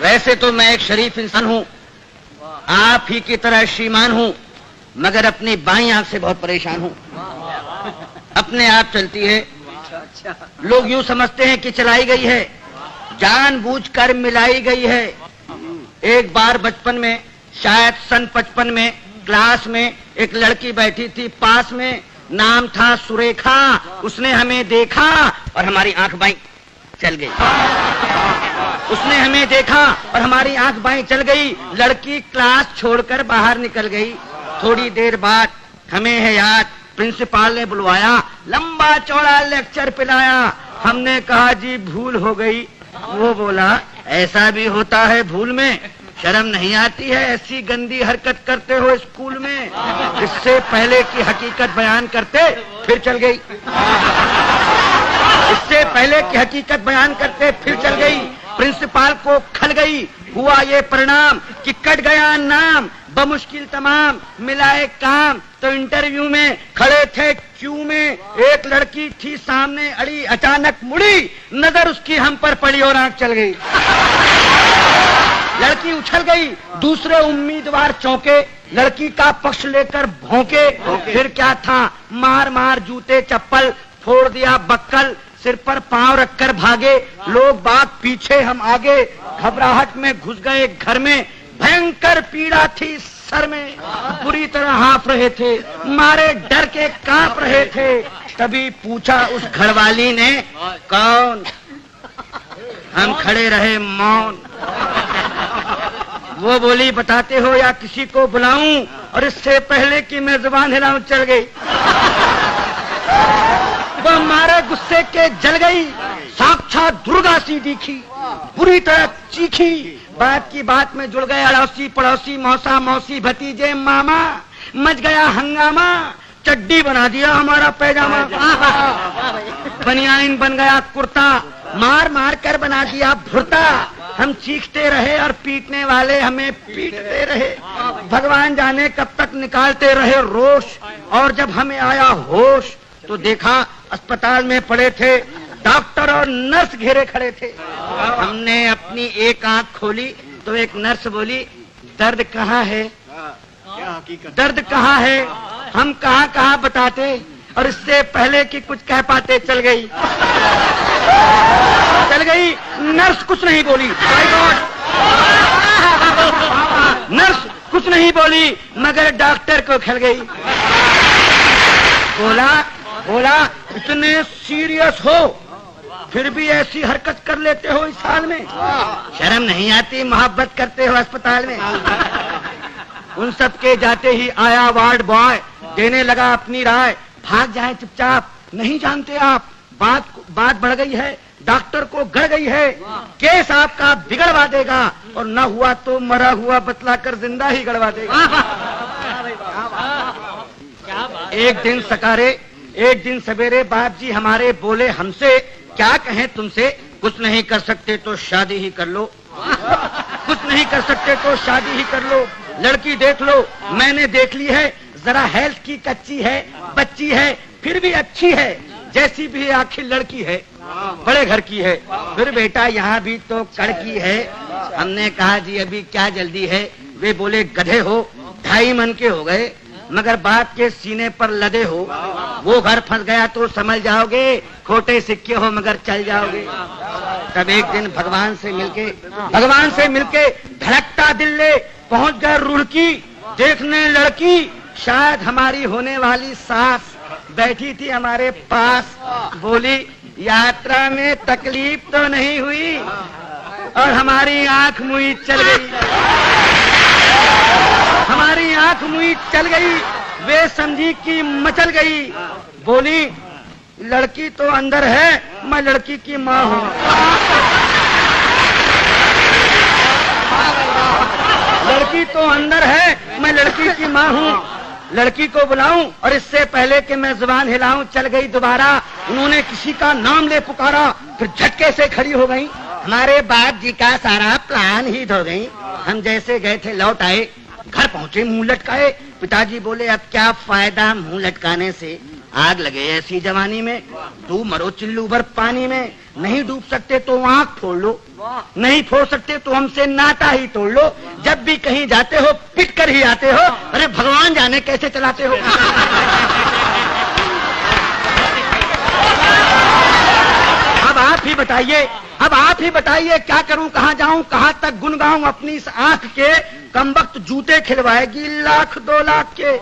वैसे तो मैं एक शरीफ इंसान हूँ, आप ही की तरह श्रीमान हूँ, मगर अपनी बाईं आंख से बहुत परेशान हूँ। अपने आप चलती है, लोग यूं समझते हैं कि चलाई गई है, जानबूझकर मिलाई गई है। एक बार बचपन में, शायद सन 55 में, क्लास में एक लड़की बैठी थी पास में, नाम था सुरेखा। उसने हमें देखा और हमारी आंख बाईं चल गई। उसने हमें देखा और हमारी आंख बाईं चल गई। लड़की क्लास छोड़कर बाहर निकल गई। थोड़ी देर बाद हमें है याद, प्रिंसिपल ने बुलवाया, लंबा चौड़ा लेक्चर पिलाया। हमने कहा जी भूल हो गई। वो बोला ऐसा भी होता है भूल में, शर्म नहीं आती है, ऐसी गंदी हरकत करते हो स्कूल में। इससे पहले की हकीकत बयान करते फिर चल गई। इससे पहले की हकीकत बयान करते फिर चल गई। प्रिंसिपल को खल गई। हुआ ये परिणाम कि कट गया नाम, बमुश्किल तमाम मिलाए काम। तो इंटरव्यू में खड़े थे क्यू में, एक लड़की थी सामने अड़ी, अचानक मुड़ी, नजर उसकी हम पर पड़ी और आंख चल गई। लड़की उछल गई, दूसरे उम्मीदवार चौंके, लड़की का पक्ष लेकर भौंके। फिर क्या था, मार मार जूते चप्पल, फोड़ दिया बक्कल, सिर पर पांव रखकर भागे। लोग बाग पीछे, हम आगे, घबराहट में घुस गए घर में। भयंकर पीड़ा थी सर में, बुरी तरह हाँफ रहे थे, मारे डर के कांप रहे थे। तभी पूछा उस घरवाली ने, कौन? हम खड़े रहे मौन। वो बोली बताते हो या किसी को बुलाऊं? और इससे पहले कि मैं जुबान हिलाऊं चल गई। वो मारे गुस्से के जल गई, साक्षात दुर्गा सी दिखी, बुरी तरह चीखी। बात की बात में जुड़ गए अड़ोसी पड़ोसी, मौसा मौसी भतीजे मामा। मच गया हंगामा, चड्डी बना दिया हमारा पैजामा, बनियान बन गया कुर्ता, मार मार कर बना दिया भुर्ता। हम चीखते रहे और पीटने वाले हमें पीटते रहे। भगवान जाने कब तक निकालते रहे रोष। और जब हमें आया होश तो देखा अस्पताल में पड़े थे डॉक्टर और नर्स घेरे खड़े थे। हमने अपनी एक आंख खोली तो एक नर्स बोली, दर्द कहाँ है? दर्द कहाँ है? हम कहाँ कहाँ बताते, और इससे पहले कि कुछ कह पाते चल गई। चल गई। नर्स कुछ नहीं बोली, नर्स कुछ नहीं बोली, मगर डॉक्टर को खल गई। बोला इतने सीरियस हो फिर भी ऐसी हरकत कर लेते हो इस हाल में, शर्म नहीं आती? मोहब्बत करते हो अस्पताल में। उन सब के जाते ही आया वार्ड बॉय, देने लगा अपनी राय, भाग जाए चुपचाप, नहीं जानते आप बात बढ़ गई है, डॉक्टर को गड़ गई है, केस आपका बिगड़वा देगा, और न हुआ तो मरा हुआ बतलाकर जिंदा ही गड़वा देगा। एक दिन सकारे, एक दिन सवेरे बाप जी हमारे बोले हमसे, क्या कहें तुमसे, कुछ नहीं कर सकते तो शादी ही कर लो, कुछ नहीं कर सकते तो शादी ही कर लो। लड़की देख लो, मैंने देख ली है, जरा हेल्थ की कच्ची है, बच्ची है, फिर भी अच्छी है, जैसी भी आखिर लड़की है, बड़े घर की है। फिर बेटा यहाँ भी तो कड़की है। हमने कहा जी अभी क्या जल्दी है? वे बोले गधे हो, 2.5 मन के हो गए, मगर बाप के सीने पर लदे हो। वो घर फंस गया तो समझ जाओगे, खोटे सिक्के हो मगर चल जाओगे। तब एक दिन भगवान से मिलके धड़कता दिल ले पहुंच गए रुड़की, देखने लड़की, शायद हमारी होने वाली सास बैठी थी हमारे पास। बोली यात्रा में तकलीफ तो नहीं हुई? और हमारी आंख मुई चल गई, हमारी आंख मुई चल गई। वे समझी कि मचल गई। बोली लड़की तो अंदर है, मैं लड़की की माँ हूँ। लड़की तो अंदर है, मैं लड़की की माँ हूँ। लड़की को बुलाऊं और इससे पहले कि मैं जुबान हिलाऊं चल गई दोबारा। उन्होंने किसी का नाम ले पुकारा, फिर झटके से खड़ी हो गई। हमारे बाप जी का सारा प्लान ही धो गई। हम जैसे गए थे लौट आए, घर पहुंचे मुंह लटकाए। पिताजी बोले अब क्या फायदा मुंह लटकाने से, आग लगे ऐसी जवानी में, तू मरो चिल्लू भर पानी में। नहीं डूब सकते तो आंख फोड़ लो, नहीं फोड़ सकते तो हमसे नाता ही तोड़ लो। जब भी कहीं जाते हो पिट कर ही आते हो। अरे भगवान जाने कैसे चलाते हो। अब आप ही बताइए, अब आप ही बताइए क्या करूं, कहां जाऊं, कहां तक गुन गाऊं अपनी इस आंख के। कमबख्त जूते खिलवाएगी लाख 2 लाख के।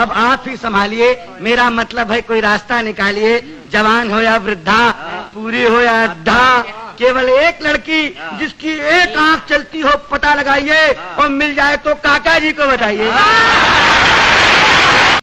अब आप ही संभालिए, मेरा मतलब है कोई रास्ता निकालिए। जवान हो या वृद्धा, पूरी हो या अद्धा, केवल एक लड़की जिसकी एक आंख चलती हो पता लगाइए, और मिल जाए तो काका जी को बताइए।